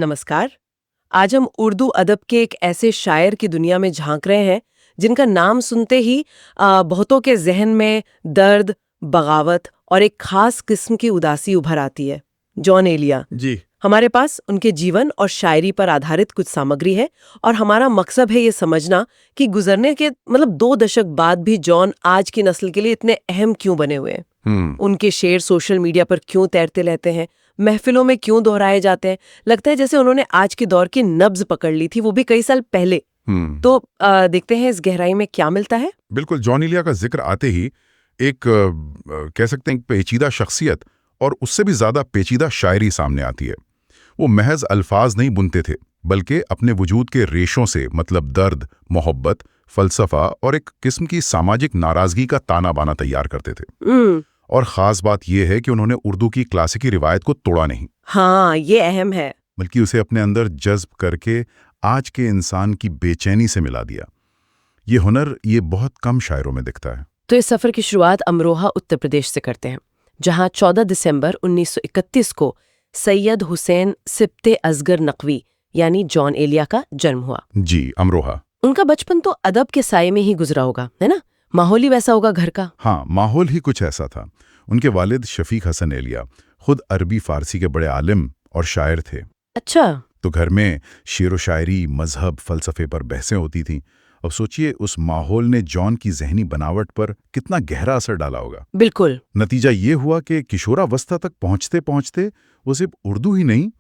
नमस्कार। आज हम उर्दू अदब के एक ऐसे शायर की दुनिया में झांक रहे हैं जिनका नाम सुनते ही बहुतों के जहन में दर्द, बगावत और एक खास किस्म की उदासी उभर आती है। जॉन एलिया। जी। हमारे पास उनके जीवन और शायरी पर आधारित कुछ सामग्री है और हमारा मकसद है ये समझना कि गुजरने के 2 दशक बाद भी जॉन आज की नस्ल के लिए इतने अहम क्यों बने हुए हैं। उनके शेर सोशल मीडिया पर क्यों तैरते रहते हैं, महफिलों में क्यों दोहराए जाते हैं। लगता है जैसे उन्होंने आज के दौर की नब्ज पकड़ ली थी, वो भी कई साल पहले। तो देखते हैं इस गहराई में क्या मिलता है। बिल्कुल, जॉन एलिया का जिक्र आते ही एक कह सकते हैं पेचीदा शख्सियत और उससे भी ज्यादा पेचीदा शायरी सामने आती है। वो महज अल्फाज नहीं बुनते थे, बल्कि अपने वजूद के रेशों से मतलब दर्द, मोहब्बत, फलसफा और एक किस्म की सामाजिक नाराजगी का ताना बाना तैयार करते थे। और ख़ास बात यह है कि उन्होंने उर्दू की क्लासिकी रिवायत को तोड़ा नहीं। हाँ, ये अहम है। बल्कि उसे अपने अंदर जज्ब करके आज के इंसान की बेचैनी से मिला दिया। ये हुनर ये बहुत कम शायरों में दिखता है। तो इस सफर की शुरुआत अमरोहा उत्तर प्रदेश से करते हैं, जहां 14 दिसंबर 1931 को सैयद हुसैन सिब्ते असगर नकवी यानी जॉन एलिया का जन्म हुआ। जी, अमरोहा। उनका बचपन तो अदब के साये में ही गुजरा होगा, है ना? माहौल ही वैसा होगा घर का। हाँ, माहौल ही कुछ ऐसा था। उनके वालिद शफीक हसन एलिया खुद अरबी फारसी के बड़े आलिम और शायर थे। अच्छा। तो घर में शेर व शायरी, मजहब, फलसफे पर बहसें होती थीं। अब सोचिए उस माहौल ने जॉन की जहनी बनावट पर कितना गहरा असर डाला होगा। बिल्कुल। नतीजा ये हुआ कि किशोरावस्था तक पहुंचते पहुंचते वो सिर्फ उर्दू ही नहीं,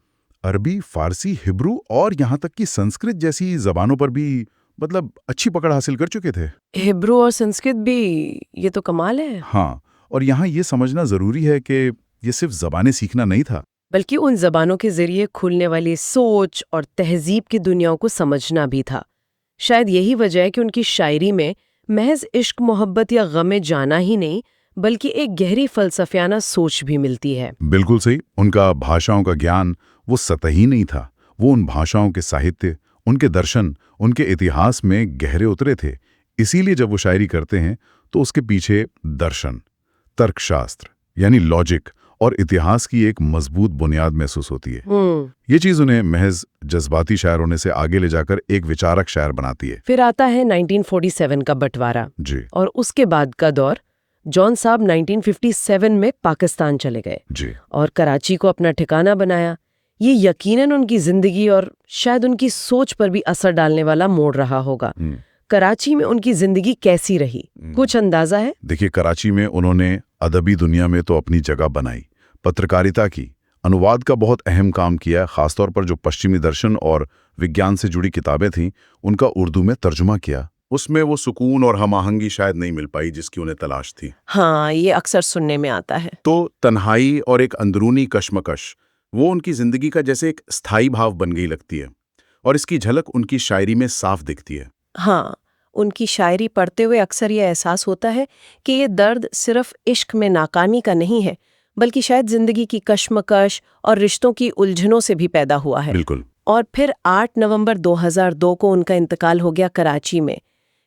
अरबी, फारसी, हिब्रू और यहाँ तक कि संस्कृत जैसी जबानों पर भी अच्छी पकड़ हासिल कर चुके थे। हिब्रू और संस्कृत भी, ये तो कमाल है। हाँ, और यहाँ ये समझना जरूरी है कि ये सिर्फ जबानें सीखना नहीं था, बल्कि उन जबानों के जरिए खुलने वाली सोच और तहजीब की दुनियाओं को समझना भी था। शायद यही वजह है कि उनकी शायरी में महज इश्क, मोहब्बत या गमे जाना ही नहीं, बल्कि एक गहरी फलसफियाना सोच भी मिलती है। बिल्कुल सही। उनका भाषाओं का ज्ञान वो सतही नहीं था, वो उन भाषाओं के साहित्य, उनके दर्शन, उनके इतिहास में गहरे उतरे थे। इसीलिए जब वो शायरी करते हैं तो उसके पीछे दर्शन, तर्कशास्त्र यानी लॉजिक और इतिहास की एक मजबूत बुनियाद महसूस होती है। ये चीज उन्हें महज जज्बाती शायर होने से आगे ले जाकर एक विचारक शायर बनाती है। फिर आता है 1947 का बंटवारा। जी। और उसके बाद का दौर। जॉन साहब 1957 में पाकिस्तान चले गए जी। और कराची को अपना ठिकाना बनाया। ये यकीनन उनकी जिंदगी और शायद उनकी सोच पर भी असर डालने वाला मोड़ रहा होगा। कराची में उनकी जिंदगी कैसी रही, कुछ अंदाजा है? देखिए, कराची में उन्होंने अदबी दुनिया में तो अपनी जगह बनाई, पत्रकारिता की, अनुवाद का बहुत अहम काम किया। खासतौर पर जो पश्चिमी दर्शन और विज्ञान से जुड़ी किताबें थीं उनका उर्दू में तर्जुमा किया। उसमें वो सुकून और हमाहंगी शायद नहीं मिल पाई जिसकी उन्हें तलाश थी। हाँ, ये अक्सर सुनने में आता है। तो तन्हाई और एक अंदरूनी कश्मकश वो उनकी जिंदगी का जैसे एक स्थायी भाव बन गई लगती है, और इसकी झलक उनकी शायरी में साफ दिखती है। हाँ, उनकी शायरी पढ़ते हुए अक्सर ये एहसास होता है कि ये दर्द सिर्फ इश्क में नाकामी का नहीं है, बल्कि शायद जिंदगी की कश्मकश और रिश्तों की उलझनों से भी पैदा हुआ है। बिल्कुल। और फिर 8 नवंबर 2002 को उनका इंतकाल हो गया कराची में।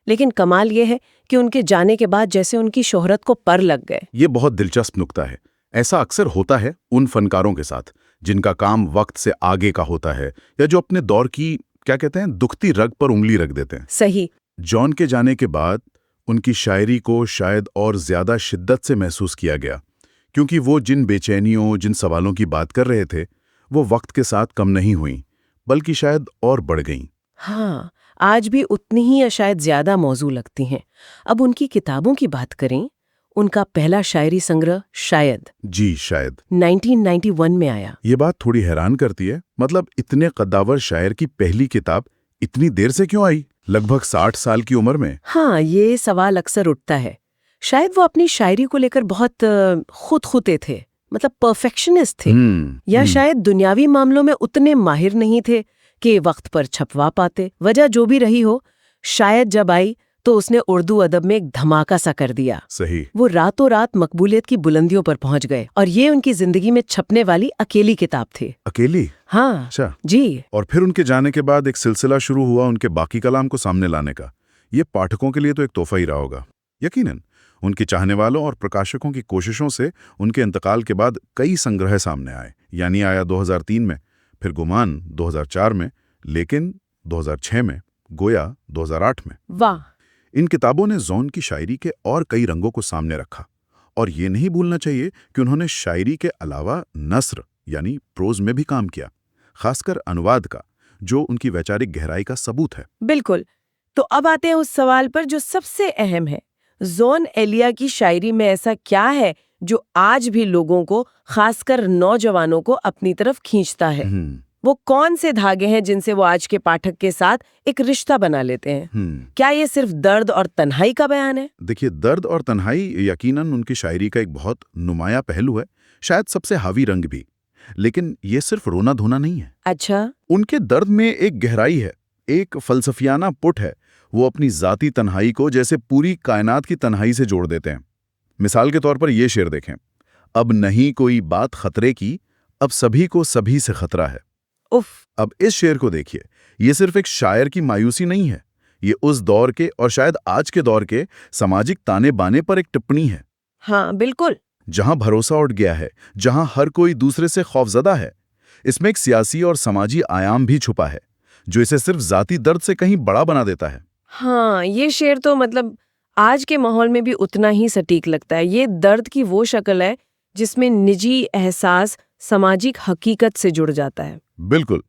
लेकिन कमाल ये है कि उनके जाने के बाद जैसे उनकी शोहरत को पर लग गए। ये बहुत दिलचस्प नुक्ता है। ऐसा अक्सर होता है उन फनकारों के साथ जिनका काम वक्त से आगे का होता है, या जो अपने दौर की क्या कहते हैं दुखती रग पर उंगली रख देते हैं। सही। जॉन के जाने के बाद उनकी शायरी को शायद और ज्यादा शिद्दत से महसूस किया गया, क्योंकि वो जिन बेचैनियों, जिन सवालों की बात कर रहे थे वो वक्त के साथ कम नहीं हुई, बल्कि शायद और बढ़ गईं। हाँ, आज भी उतनी ही या शायद ज्यादा मौजू लगती हैं। अब उनकी किताबों की बात करें, उनका पहला शायरी संग्रह शायद जी, शायद 1991 में आया। ये बात थोड़ी हैरान करती है। इतने कद्दावर शायर की पहली किताब इतनी देर से क्यों आई, लगभग 60 साल की उम्र में? हाँ, ये सवाल अक्सर उठता है। शायद वो अपनी शायरी को लेकर बहुत खुदे थे, परफेक्शनिस्ट थे। या शायद दुनियावी मामलों में उतने माहिर नहीं थे कि वक्त पर छपवा पाते। वजह जो भी रही हो, शायद जब आई तो उसने उर्दू अदब में एक धमाका सा कर दिया। सही। वो रातों रात मकबूलियत की बुलंदियों पर पहुंच गए और ये उनकी जिंदगी में छपने वाली अकेली किताब थी। अकेली? हाँ। अच्छा। जी। और फिर उनके जाने के बाद एक सिलसिला शुरू हुआ उनके बाकी कलाम को सामने लाने का। ये पाठकों के लिए तो एक तोहफा ही रहा होगा। यकीनन उनके चाहने वालों और प्रकाशकों की कोशिशों से उनके इंतकाल के बाद कई संग्रह सामने आए। यानी आया 2003 में, फिर गुमान 2004 में, लेकिन 2006 में, गोया 2008 में। वाह। इन किताबों ने जॉन की शायरी के और कई रंगों को सामने रखा। और ये नहीं भूलना चाहिए कि उन्होंने शायरी के अलावा नस्र यानी प्रोज में भी काम किया, खासकर अनुवाद का, जो उनकी वैचारिक गहराई का सबूत है। बिल्कुल। तो अब आते हैं उस सवाल पर जो सबसे अहम है। जॉन एलिया की शायरी में ऐसा क्या है जो आज भी लोगों को, खासकर नौजवानों को, अपनी तरफ खींचता है? वो कौन से धागे हैं जिनसे वो आज के पाठक के साथ एक रिश्ता बना लेते हैं? क्या ये सिर्फ दर्द और तन्हाई का बयान है? देखिए, दर्द और तन्हाई यकीनन उनकी शायरी का एक बहुत नुमाया पहलू है, शायद सबसे हावी रंग भी। लेकिन ये सिर्फ रोना धोना नहीं है। अच्छा। उनके दर्द में एक गहराई है, एक फलसफियाना पुट है। वो अपनी जाती तन्हाई को जैसे पूरी कायनात की तन्हाई से जोड़ देते हैं। मिसाल के तौर पर ये शेर देखें, अब नहीं कोई बात खतरे की, अब सभी को सभी से खतरा है। उफ। अब इस शेर को देखिए, ये सिर्फ एक शायर की मायूसी नहीं है, ये उस दौर के और शायद आज के दौर के सामाजिक ताने बाने पर एक टिप्पणी है। हाँ बिल्कुल। जहां भरोसा उठ गया है, जहां हर कोई दूसरे से खौफजदा है। इसमें एक सियासी और समाजी आयाम भी छुपा है, जो इसे सिर्फ जाती दर्द से कहीं बड़ा बना देता है। हाँ, ये शेर तो मतलब आज के माहौल में भी उतना ही सटीक लगता है। ये दर्द की वो शक्ल है जिसमें निजी एहसास सामाजिक हकीकत से जुड़ जाता है। बिल्कुल।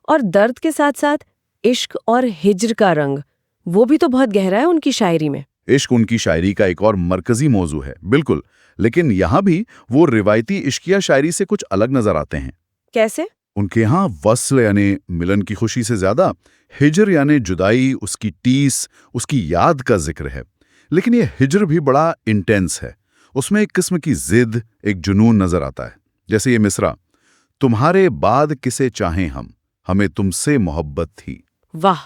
और दर्द के साथ साथ इश्क और हिज्र का रंग, वो भी तो बहुत गहरा है उनकी शायरी में। इश्क उनकी शायरी का एक और मरकजी मौजू है, बिल्कुल। लेकिन यहाँ भी वो रिवायती इश्किया शायरी से कुछ अलग नजर आते हैं। कैसे? उनके यहाँ वस्ल यानी मिलन की खुशी से ज्यादा हिजर यानी जुदाई, उसकी टीस, उसकी याद का जिक्र है। लेकिन ये हिजर भी बड़ा इंटेंस है। उसमें एक किस्म की जिद, एक जुनून नजर आता है। जैसे ये मिसरा, तुम्हारे बाद किसे चाहें हम, हमें तुमसे मोहब्बत थी। वाह,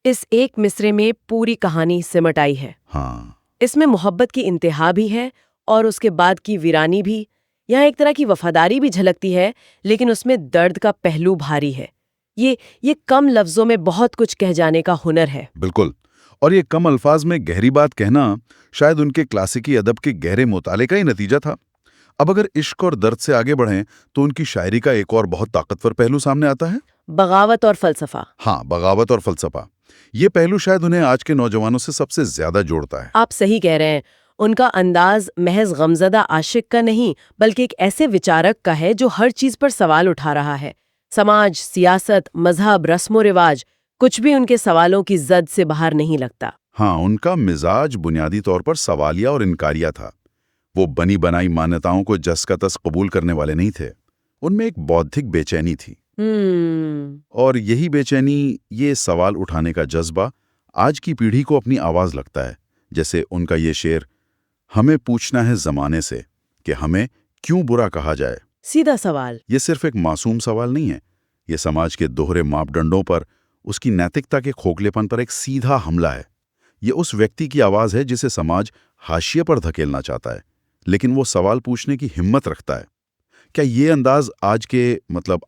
इस एक मिसरे में पूरी कहानी सिमट आई है। हाँ, इसमें मोहब्बत की इंतहा भी है और उसके बाद की वीरानी भी। यहाँ एक तरह की वफादारी भी झलकती है, लेकिन उसमें दर्द का पहलू भारी है। ये कम लफ्जों में बहुत कुछ कह जाने का हुनर है। बिल्कुल। और ये कम अल्फाज में गहरी बात कहना शायद उनके क्लासिकी अदब के गहरे मुताले का ही नतीजा था। अब अगर इश्क और दर्द से आगे बढ़ें तो उनकी शायरी का एक और बहुत ताकतवर पहलू सामने आता है, बगावत और फलसफा। हाँ, बगावत और फलसफा। ये पहलू शायद उन्हें आज के नौजवानों से सबसे ज्यादा जोड़ता है। आप सही कह रहे हैं। उनका अंदाज महज गमजदा आशिक का नहीं, बल्कि एक ऐसे विचारक का है जो हर चीज पर सवाल उठा रहा है। समाज, सियासत, मजहब, रस्मो रिवाज, कुछ भी उनके सवालों की जद से बाहर नहीं लगता। हाँ, उनका मिजाज बुनियादी तौर पर सवालिया और इनकारिया था। वो बनी बनाई मान्यताओं को जस का तस कबूल करने वाले नहीं थे। उनमें एक बौद्धिक बेचैनी थी। और यही बेचैनी, ये सवाल उठाने का जज्बा आज की पीढ़ी को अपनी आवाज लगता है। जैसे उनका ये शेर, हमें पूछना है जमाने से कि हमें क्यों बुरा कहा जाए। सीधा सवाल। ये सिर्फ एक मासूम सवाल नहीं है, ये समाज के दोहरे मापदंडों पर, उसकी नैतिकता के खोखलेपन पर एक सीधा हमला है। ये उस व्यक्ति की आवाज है जिसे समाज हाशिए पर धकेलना चाहता है, लेकिन वो सवाल पूछने की हिम्मत रखता है। क्या ये अंदाज आज के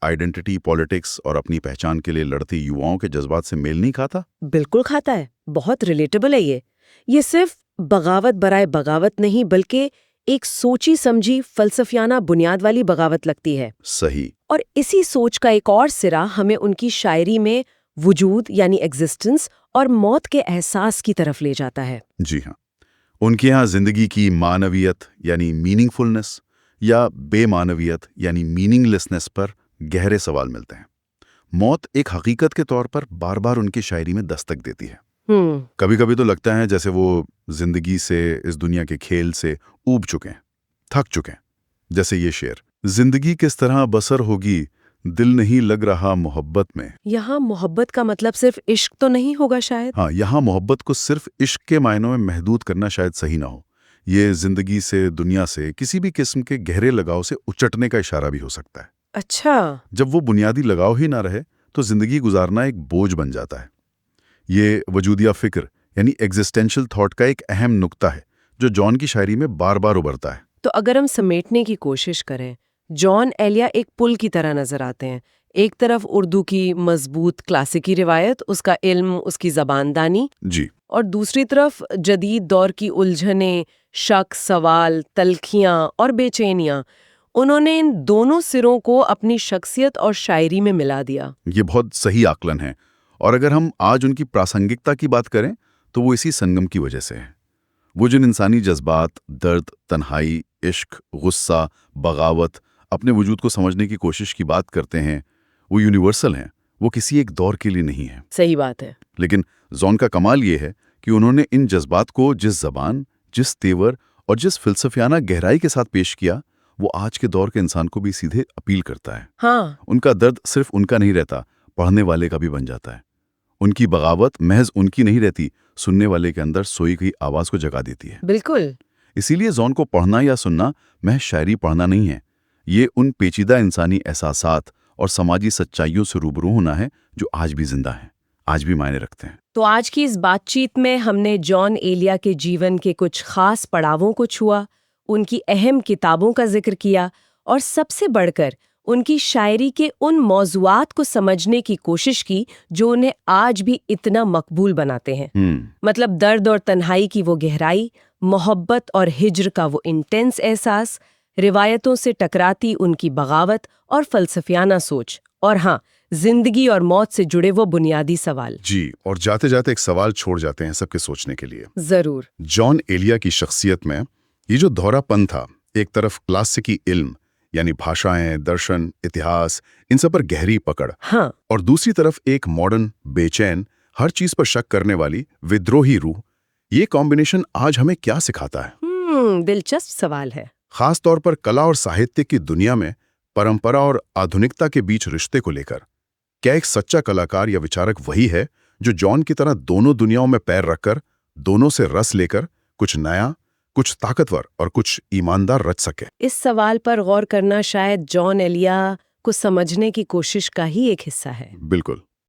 आइडेंटिटी पॉलिटिक्स और अपनी पहचान के लिए लड़ती युवाओं के जज्बात से मेल नहीं खाता? बिल्कुल खाता है। बहुत रिलेटेबल है ये सिर्फ बगावत बराए बगावत नहीं, बल्कि एक सोची समझी फलसफियाना बुनियाद वाली बगावत लगती है। सही। और इसी सोच का एक और सिरा हमें उनकी शायरी में वजूद यानी एग्जिस्टेंस और मौत के एहसास की तरफ ले जाता है। जी हाँ, उनके यहाँ जिंदगी की मानवियत यानी मीनिंगफुलनेस या बेमानवियत यानी मीनिंगलेसनेस पर गहरे सवाल मिलते हैं। मौत एक हकीकत के तौर पर बार बार उनकी शायरी में दस्तक देती है। कभी कभी तो लगता है जैसे वो जिंदगी से, इस दुनिया के खेल से ऊब चुके हैं, थक चुके हैं। जैसे ये शेर, जिंदगी किस तरह बसर होगी, दिल नहीं लग रहा मोहब्बत में। यहाँ मोहब्बत का मतलब सिर्फ इश्क तो नहीं होगा शायद। हाँ, यहाँ मोहब्बत को सिर्फ इश्क के मायनों में महदूद करना शायद सही ना हो। ये जिंदगी से, दुनिया से किसी भी किस्म के गहरे लगाव से उचटने का इशारा भी हो सकता है। अच्छा। जब वो बुनियादी लगाव ही ना रहे तो जिंदगी गुजारना एक बोझ बन जाता है। ये वजूदिया फिक्र यानी एग्जिस्टेंशियल थॉट का एक अहम नुक्ता है जो जॉन की शायरी में बार बार उभरता है। तो अगर हम समेटने की कोशिश करें, जॉन एलिया एक पुल की तरह नजर आते हैं। एक तरफ उर्दू की मजबूत क्लासिकी रिवायत, उसका इल्म, उसकी जबानदानी जी, और दूसरी तरफ जदीद दौर की उलझने, शक, सवाल, तल्खियां और बेचैनियां। उन्होंने इन दोनों सिरों को अपनी शख्सियत और शायरी में मिला दिया। ये बहुत सही आकलन है। और अगर हम आज उनकी प्रासंगिकता की बात करें तो वो इसी संगम की वजह से है। वो जिन इंसानी जज्बात, दर्द, तन्हाई, इश्क, गुस्सा, बगावत, अपने वजूद को समझने की कोशिश की बात करते हैं, वो यूनिवर्सल हैं। वो किसी एक दौर के लिए नहीं है। सही बात है। लेकिन जॉन का कमाल ये है कि उन्होंने इन जज्बात को जिस जबान, जिस तेवर और जिस फिलसफियाना गहराई के साथ पेश किया, वो आज के दौर के इंसान को भी सीधे अपील करता है। हाँ, उनका दर्द सिर्फ उनका नहीं रहता, पढ़ने वाले का भी बन जाता है। उनकी बगावत महज उनकी नहीं रहती, सुनने वाले के अंदर सोई गई आवाज को जगा देती है। बिल्कुल। इसीलिए जॉन को पढ़ना या सुनना महज शायरी पढ़ना नहीं है, ये उन पेचीदा इंसानी एहसासात और समाजी सच्चाइयों से रूबरू होना है जो आज भी जिंदा हैं, आज भी मायने रखते हैं। तो आज की इस बातचीत में हमने जॉन एलिया के जीवन के कुछ खास पड़ावों को छुआ, उनकी अहम किताबों का जिक्र किया और सबसे बढ़कर उनकी शायरी के उन मौज़ूआत को समझने की कोशिश की जो उन्हें आज भी इतना मकबूल बनाते हैं। मतलब दर्द और तन्हाई की वो गहराई, मोहब्बत और हिज्र का वो इंटेंस एहसास, रिवायतों से टकराती उनकी बगावत और फलसफियाना सोच, और हाँ, जिंदगी और मौत से जुड़े वो बुनियादी सवाल। जी, और जाते जाते एक सवाल छोड़ जाते हैं सबके सोचने के लिए। जरूर। जॉन एलिया की शख्सियत में ये जो दोहरापन था, एक तरफ क्लासिकी इल्म यानी भाषाएं, दर्शन, इतिहास, इन सब पर गहरी पकड़, हाँ, और दूसरी तरफ एक मॉडर्न, बेचैन, हर चीज पर शक करने वाली विद्रोही रूह, ये कॉम्बिनेशन आज हमें क्या सिखाता है? दिलचस्प सवाल है। खास तौर पर कला और साहित्य की दुनिया में परंपरा और आधुनिकता के बीच रिश्ते को लेकर। क्या एक सच्चा कलाकार या विचारक वही है जो जॉन की तरह दोनों दुनियाओं में पैर रखकर, दोनों से रस लेकर कुछ नया, कुछ ताकतवर और कुछ ईमानदार रच सके? इस सवाल पर गौर करना शायद जॉन एलिया को समझने की कोशिश का ही एक हिस्सा है। बिल्कुल।